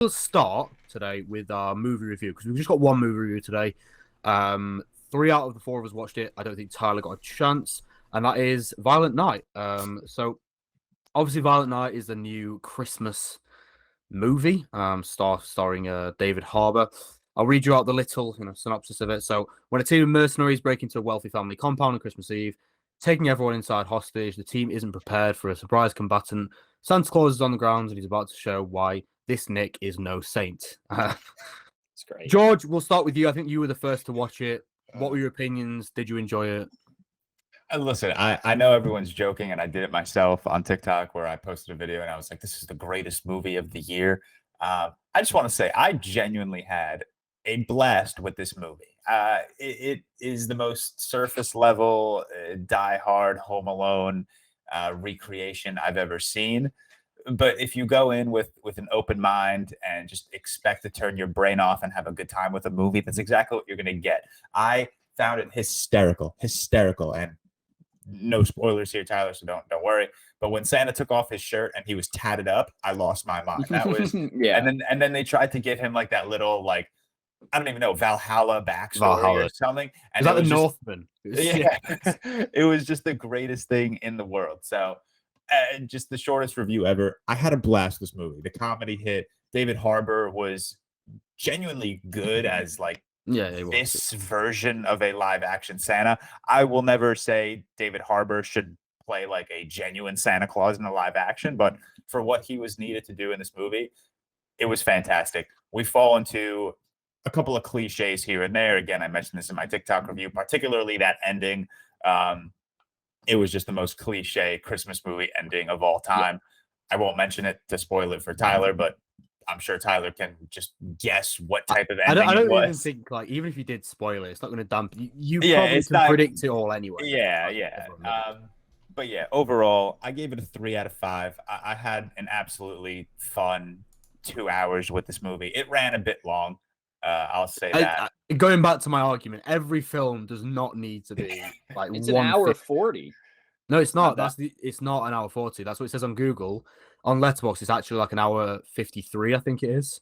Let's start today with our movie review because we've just got one movie review today. Three out of the four of us watched it. I don't think Tyler got a chance, and that is Violent Night. So obviously, Violent Night is the new Christmas movie, starring David Harbour. I'll read you out the little synopsis of it. So, when a team of mercenaries break into a wealthy family compound on Christmas Eve, taking everyone inside hostage, the team isn't prepared for a surprise combatant. Santa Claus is on the grounds and he's about to show why this Nick is no saint. It's great. George, we'll start with you. I think you were the first to watch it. What were your opinions? Did you enjoy it? Listen, I know everyone's joking, and I did it myself on TikTok where I posted a video and I was like, this is the greatest movie of the year. I just want to say I genuinely had a blast with this movie. It is the most surface level, Die Hard, Home Alone recreation I've ever seen. But if you go in with an open mind and just expect to turn your brain off and have a good time with a movie, that's exactly what you're going to get. I found it hysterical, and no spoilers here, Tyler, so don't worry. But when Santa took off his shirt and he was tatted up, I lost my mind. That was yeah. And then they tried to give him like that little I don't even know, Valhalla backstory or something. And is that the Northman? Yeah, it was just the greatest thing in the world. So just the shortest review ever. I had a blast with this movie. The comedy hit. David Harbour was genuinely good as this version of a live action Santa. I will never say David Harbour should play like a genuine Santa Claus in a live action, but for what he was needed to do in this movie, it was fantastic. We fall into a couple of cliches here and there. Again, I mentioned this in my TikTok review, particularly that ending. It was just the most cliche Christmas movie ending of all time. Yeah. I won't mention it to spoil it for Tyler, but I'm sure Tyler can just guess what type of ending I don't it was. Even think even if you did spoil it, it's not going to damp you. Probably can predict it all anyway. Yeah. But yeah, overall, I gave it a 3 out of 5. I had an absolutely fun 2 hours with this movie. It ran a bit long. I'll say that. Going back to my argument, every film does not need to be like it's an hour 40. No, it's not. It's not an hour 40. That's what it says on Google. On Letterboxd, it's actually like an hour 53, I think it is.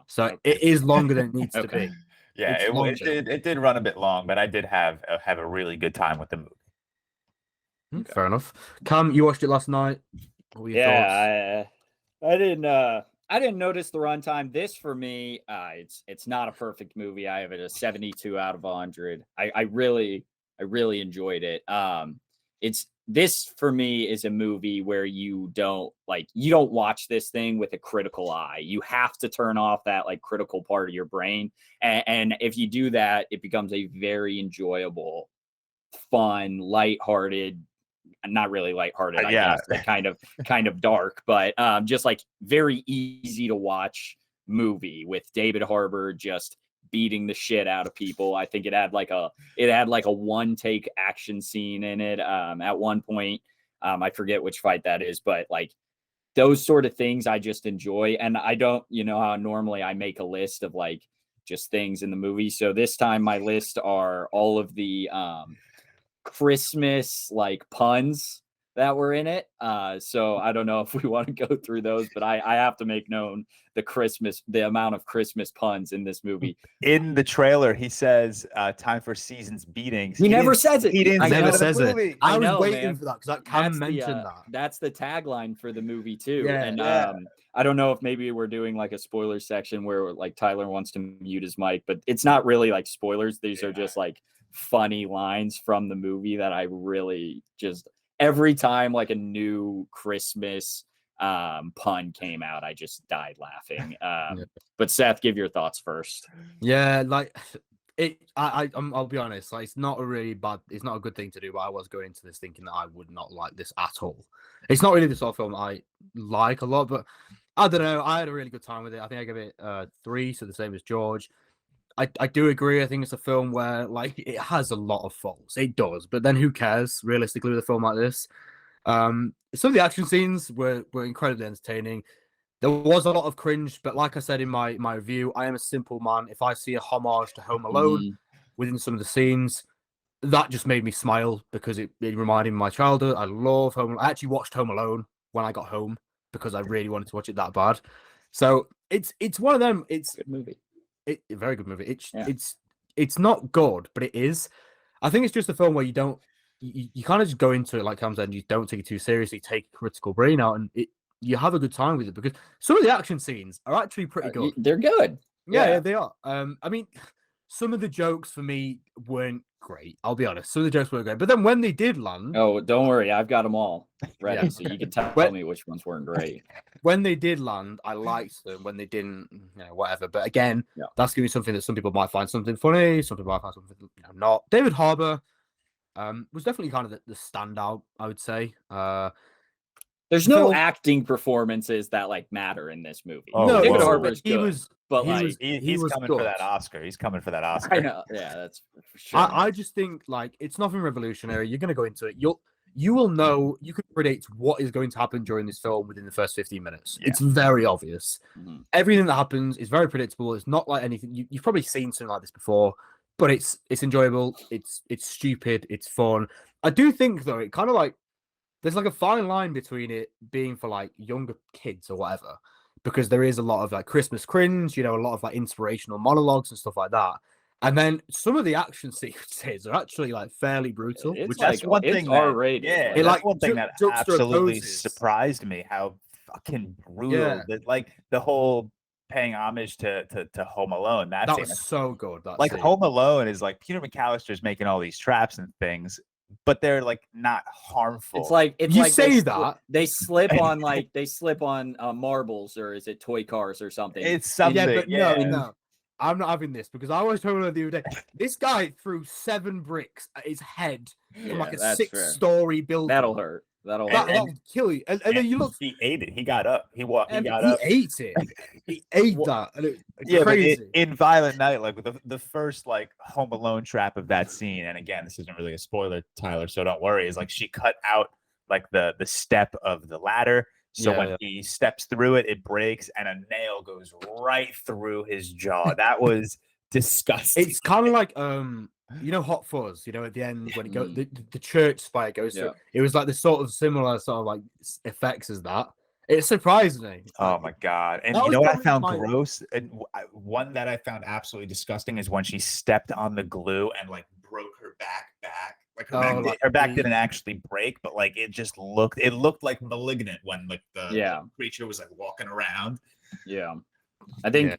So it is longer than it needs to be. Yeah, it did run a bit long, but I did have a really good time with the movie. Okay. Fair enough. Cam, you watched it last night. What were your thoughts? I didn't notice the runtime. This for me, it's not a perfect movie. I have it a 72 out of 100. I really enjoyed it. This for me is a movie where you don't watch this thing with a critical eye. You have to turn off that critical part of your brain. And if you do that, it becomes a very enjoyable, fun, lighthearted, not really lighthearted, I guess, but kind of dark, but just very easy to watch movie with David Harbour just beating the shit out of people. I think it had a one take action scene in it. At one point, I forget which fight that is, but those sort of things I just enjoy. And I don't, how normally I make a list of just things in the movie. So this time my list are all of the Christmas puns that were in it. So I don't know if we want to go through those, but I have to make known the amount of Christmas puns in this movie. In the trailer, he says, time for season's beatings. He never says it. He never says it. I was waiting for that because Cam mentioned that. That's the tagline for the movie too. Yeah, I don't know if maybe we're doing a spoiler section where Tyler wants to mute his mic, but it's not really spoilers. These are just funny lines from the movie that I really just every time a new Christmas pun came out, I just died laughing. But Seth, give your thoughts first. Yeah, I'll be honest, it's not a good thing to do, but I was going into this thinking that I would not like this at all. It's not really the sort of film I like a lot, but I don't know. I had a really good time with it. I think I gave it 3, so the same as George. I do agree. I think it's a film where it has a lot of faults. It does, but then who cares realistically with a film like this? Some of the action scenes were incredibly entertaining. There was a lot of cringe, but like I said in my review, I am a simple man. If I see a homage to Home Alone within some of the scenes, that just made me smile because it reminded me of my childhood. I love Home Alone. I actually watched Home Alone when I got home because I really wanted to watch it that bad. So it's one of them. It's Good movie. a very good movie. It's not good, but it is. I think it's just a film where you kind of just go into it like Cam said, and you don't take it too seriously, take critical brain out, and you have a good time with it because some of the action scenes are actually pretty good. They're good. Yeah, they are. I mean, some of the jokes for me weren't great. I'll be honest. Some of the jokes weren't great, but then when they did land, Oh, don't worry, I've got them all ready, so you can tell me which ones weren't great. when they did land, I liked them. When they didn't, whatever. But again, that's gonna be something that some people might find something funny, some people might find something not. David Harbour was definitely kind of the standout, I would say. There's no acting performances that like matter in this movie. Oh, David whoa. Harbour's good, but he's was coming good. for that Oscar. He's coming for that Oscar. I know. Yeah, that's for sure. I just think like it's nothing revolutionary. You're gonna go into it. You will know. You can predict what is going to happen during this film within the first 15 minutes. Yeah. It's very obvious. Mhm. Everything that happens is very predictable. It's not like anything you've probably seen something like this before, but it's enjoyable. It's stupid. It's fun. I do think though it kind of like there's like a fine line between it being for like younger kids or whatever, because there is a lot of like Christmas cringe, a lot of like inspirational monologues and stuff like that. And then some of the action sequences are actually like fairly brutal. It's Which That's like one it's thing. R-rated. Yeah, It, that's like, one thing that absolutely surprised me. How fucking brutal! Like the whole paying homage to Home Alone. That scene. was so good. Like Home Alone is like Peter McAllister's making all these traps and things, but they're like not harmful. It's like You say that. they slip on marbles, or is it toy cars or something? It's something. Yeah, but no. I'm not having this because I was talking about the other day. This guy threw 7 bricks at his head from like a 6-story building. That'll hurt. That would kill you. And then you look. He ate it. He got up. He got up. He ate it. He ate that. And crazy. But in Violent Night, like the first like Home Alone trap of that scene, and again, this isn't really a spoiler, Tyler, so don't worry. Is like she cut out like the step of the ladder. So when he steps through it, it breaks, and a nail goes right through his jaw. That was disgusting. It's kind of like Hot Fuzz. At the end when it goes, the church spire goes through. It was like the sort of similar sort of like effects as that. It surprised me. Oh my god! And you know what I found gross? And one that I found absolutely disgusting is when she stepped on the glue and like broke her back. Like her back didn't actually break, but like it looked like Malignant when like the creature was like walking around. Yeah. I think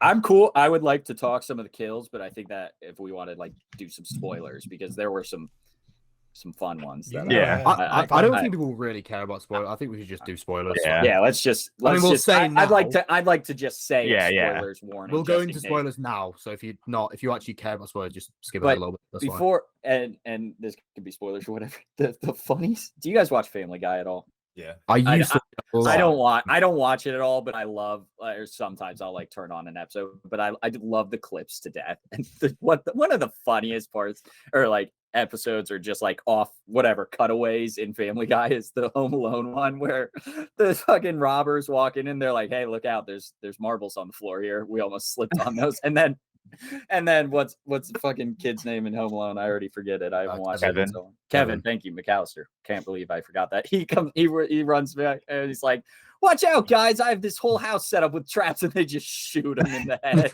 I'm cool. I would like to talk some of the kills, but I think that if we want to like do some spoilers, because there were some fun ones. That I don't think people really care about spoilers. I think we should just do spoilers. Yeah, let's I'd like to just say spoilers warning. We'll go into spoilers now. So if you actually care about spoilers, just skip it a little bit. That's before fine. And this could be spoilers or whatever. The funnies. Do you guys watch Family Guy at all? Yeah, I don't watch it at all, but I love. Or sometimes I'll like turn on an episode, but I love the clips to death. And one of the funniest parts, or like episodes, are just like off whatever cutaways in Family Guy is the Home Alone one where the fucking robbers walk in and they're like, "Hey, look out! There's marbles on the floor here. We almost slipped on those." And then what's the fucking kid's name in Home Alone? I already forget it. I haven't watched it. So Kevin, thank you, McAllister. Can't believe I forgot that. He runs back and he's like, "Watch out, guys! I have this whole house set up with traps," and they just shoot him in the head.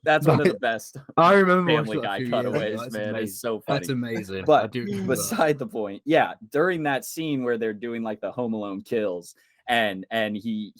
That's one of the best. I remember Family Guy cutaways, man. Amazing. It's so funny. That's amazing. But beside the point, during that scene where they're doing like the Home Alone kills, and he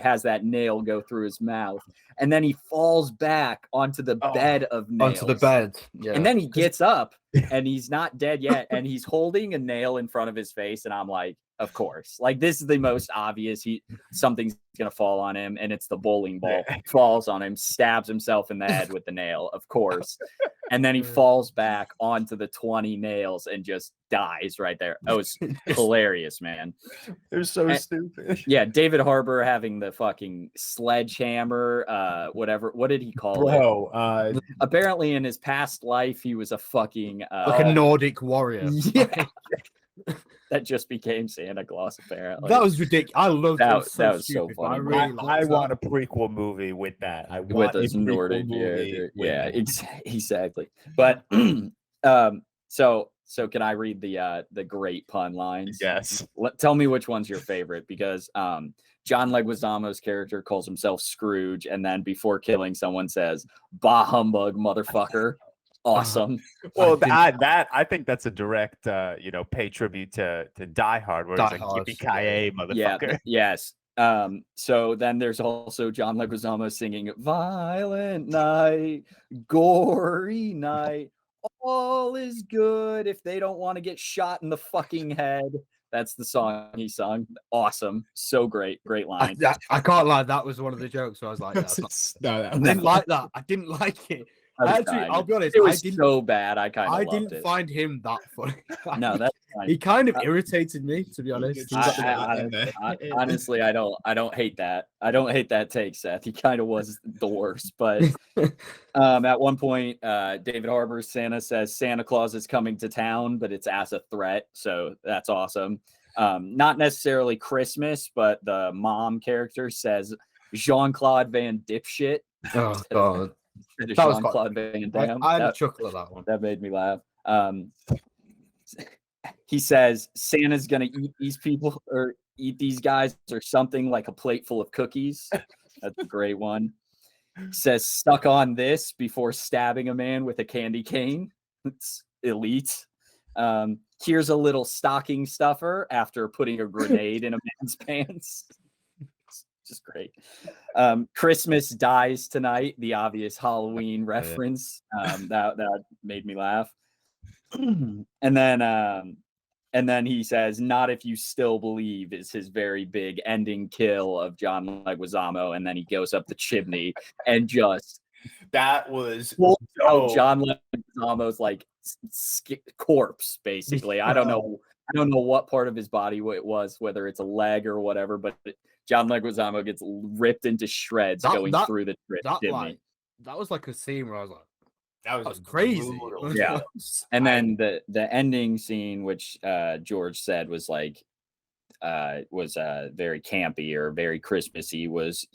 has that nail go through his mouth, and then he falls back onto the bed of nails. Onto the bed. Yeah. And then he gets up and he's not dead yet, and he's holding a nail in front of his face, and I'm like, of course. Like, this is the most obvious. Something's gonna fall on him, and it's the bowling ball. Falls on him, stabs himself in the head with the nail, of course. And then he falls back onto the 20 nails and just dies right there. That was hilarious, man. They're so stupid. Yeah, David Harbour having the fucking sledgehammer, whatever. What did he call it? Apparently in his past life, he was a fucking like a Nordic warrior. Yeah. That just became Santa Claus, apparently. That was ridiculous. I love that. That was so funny. I want a prequel movie with that. I want with a Nordic, exactly. But so can I read the great pun lines? Yes. Tell me which one's your favorite, because John Leguizamo's character calls himself Scrooge, and then before killing someone says, "Bah humbug, motherfucker." Awesome. Well, I think that's a direct, pay tribute to Die Hard, where Die it's like Hard, yippee-ki-yay, motherfucker. Yes. So then there's also John Leguizamo singing "Violent Night, Gory Night, all is good if they don't want to get shot in the fucking head." That's the song he sung. Awesome. So great. Great line. I can't lie. That was one of the jokes. So I was like, I didn't like that. I didn't like it. Actually, I'll be honest. It was so bad. I didn't find him that funny. No, that's fine. He kind of irritated me, to be honest. Honestly, I don't hate that. I don't hate that take, Seth. He kind of was the worst. But at one point, David Harbour's Santa says Santa Claus is coming to town, but it's as a threat. So that's awesome. Not necessarily Christmas, but the mom character says Jean-Claude Van Dipshit. Oh God. That was Jean-Claude Van Damme. I had a chuckle at that one. That made me laugh. He says Santa's gonna eat these people or eat these guys or something like a plate full of cookies. That's a great one. Says stuck on this before stabbing a man with a candy cane. It's elite. Here's a little stocking stuffer after putting a grenade in a man's pants. Just great. Christmas dies tonight, the obvious Halloween reference. That made me laugh. And then he says, "Not if you still believe," is his very big ending kill of John Leguizamo, and then he goes up the chimney and just that was John Leguizamo's like corpse, basically. I don't know what part of his body it was, whether it's a leg or whatever, but John Leguizamo gets ripped into shreds through the chimney. That was like a scene where I was like, that was crazy. Yeah. And then the ending scene, which George said was like very campy or very Christmassy, was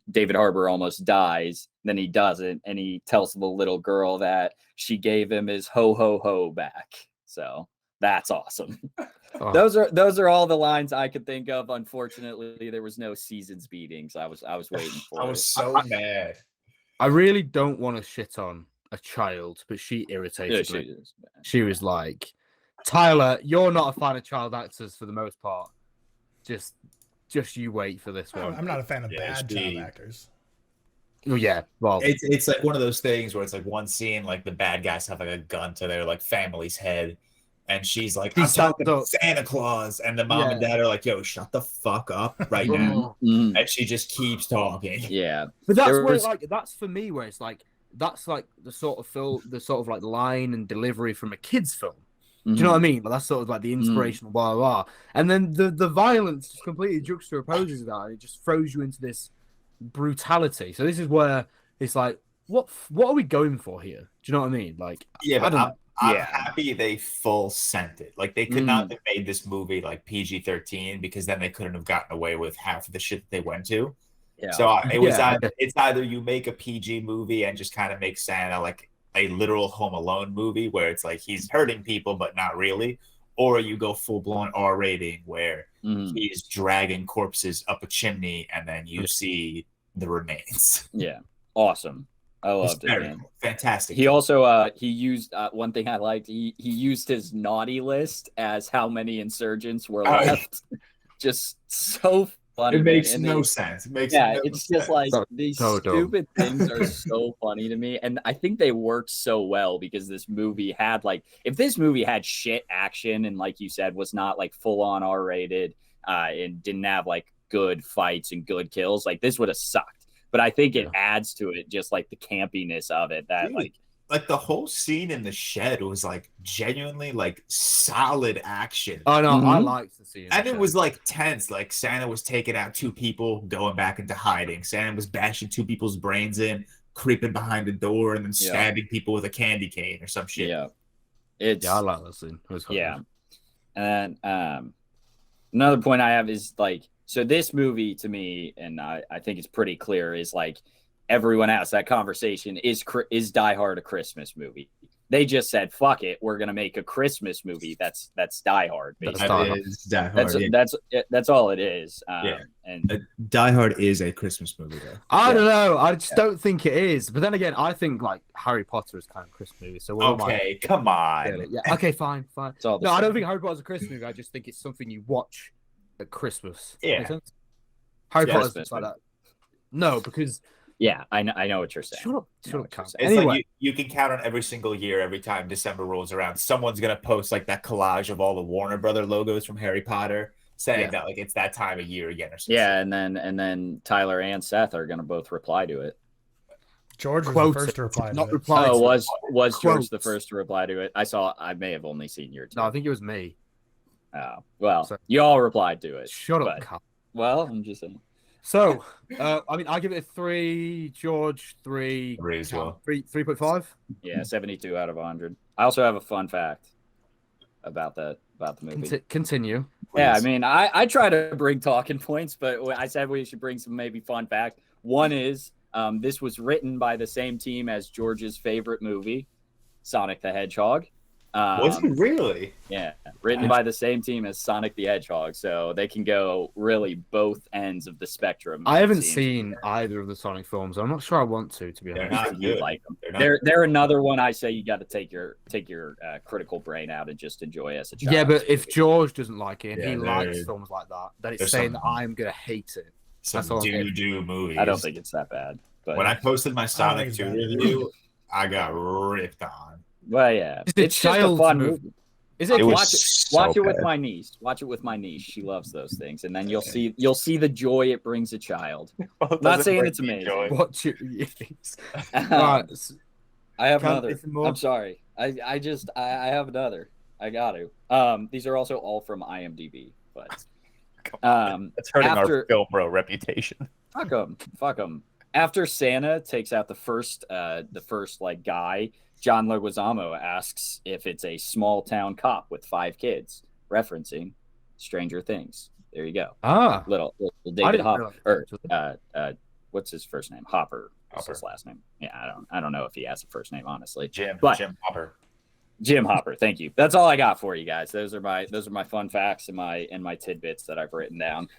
David Harbour almost dies, then he doesn't, and he tells the little girl that she gave him his ho ho ho back. So that's awesome. Oh. Those are all the lines I could think of. Unfortunately, there was no seasons beatings. I was waiting for. I was so mad. I really don't want to shit on a child, but she irritated me. She was like, "Tyler, you're not a fan of child actors for the most part. Just you wait for this one." I'm not a fan of bad child actors. Oh yeah, well, it's like one of those things where it's like one scene, like the bad guys have like a gun to their like family's head. And she's like, "I'm talking about Santa Claus," and the mom and dad are like, "Yo, shut the fuck up right now!" And she just keeps talking. Yeah, but that's for me where it's like that's like the sort of like line and delivery from a kid's film. Do you know what I mean? Like, that's sort of like the inspirational blah blah. And then the violence just completely juxtaposes that, and it just throws you into this brutality. So this is where it's like, what are we going for here? Do you know what I mean? Like, I'm happy they full sent it. Like, they could not have made this movie like PG-13 because then they couldn't have gotten away with half of the shit that they went to. Yeah. So it's either you make a PG movie and just kind of make Santa like a literal Home Alone movie where it's like he's hurting people but not really, or you go full blown R rating where he's dragging corpses up a chimney and then you see the remains. Yeah, awesome. I loved it, man. Cool. Fantastic. He also he used one thing I liked. He used his naughty list as how many insurgents were left. Just so funny. It makes no sense. It makes it's just like these stupid things are so funny to me, and I think they worked so well because this movie had like, if this movie had shit action and like you said was not like full on R rated and didn't have like good fights and good kills, like this would have sucked. But I think it adds to it, just like the campiness of it. That like the whole scene in the shed was like genuinely like solid action. Oh no, I liked the scene, and it was like tense. Like Santa was taking out 2 people, going back into hiding. Santa was bashing 2 people's brains in, creeping behind the door, and then stabbing people with a candy cane or some shit. Yeah, I like that scene. It was and another point I have is like, so this movie to me, and I think it's pretty clear, is like everyone has that conversation, is Die Hard a Christmas movie? They just said, "Fuck it, we're gonna make a Christmas movie." That's Die Hard. That's Basically. Die Hard. Is Die Hard. That's all it is. Yeah. And Die Hard is a Christmas movie, though. I don't know. I just don't think it is. But then again, I think like Harry Potter is kind of a Christmas movie. So Okay, come on. Yeah. Okay, fine. it's all the No, I same. don't think Harry Potter's a Christmas movie. I just think it's something you watch at Christmas. Yeah. Make sense? Harry Yeah. Potter's Christmas like that. No, because Yeah, I know what you're saying. shut up, No, shut up, it's Cam. just- It's Anyway, like you can count on every single year, every time December rolls around, someone's gonna post like that collage of all the Warner Brother logos from Harry Potter, saying Yeah. that like it's that time of year again or something. Yeah, and then Tyler and Seth are gonna both reply to it. George was Quote the first it, to reply not to it. reply. Oh, to it. was George the Quotes. first to reply to it? I may have only seen your two. No, I think it was me. Oh, well, So- you all replied to it. Shut up, but- Cam. Well, I'm just saying. So, I mean, I give it a 3. George 3. 3 as well. 3.5. Yeah, 72 out of 100. I also have a fun fact about the movie. Continue. Yeah, I Please. mean, I try to bring talking points, but I said we should bring some maybe fun fact. One is this was written by the same team as George's favorite movie, Sonic the Hedgehog. Was it really? Yeah, written by the same team as Sonic the Hedgehog, so they can go really both ends of the spectrum. I it haven't seems. seen either of the Sonic films. I'm not sure I want to be They're honest. not You good. like them. They're not They're another one I say you got to take your critical brain out and just enjoy as a child. Yeah, but if George doesn't like it and Yeah, he likes there- films like that, then it's there's saying some- that I'm gonna hate it. some That's all I'm getting. doo-doo movies. I don't think it's that bad. But When I posted my Sonic it's 2 bad. review, I got ripped on. well, yeah, It's a it's just a child's fun movie. movie. Is It it? was Watch so Watch it with bad. my niece. Watch it with my niece. She loves those things, and then you'll see the joy it brings a child. Not saying it's amazing. Watch it. Yes. Um, Right. I have Can't another. listen more? I'm sorry. I have another. I got to. These are also all from IMDb, but That's hurting after- our film bro reputation. fuck them. After Santa takes out the first like guy, John Leguizamo asks if it's a small town cop with 5 kids, referencing Stranger Things. There you go. Ah. Little I David didn't Hopper, realize or that. what's his first name? Hopper. What's Hopper. his last name? Yeah, I don't know if he has a first name, honestly. Jim But- Hopper. Jim Hopper. Thank you. That's all I got for you guys. Those are my fun facts and my tidbits that I've written down.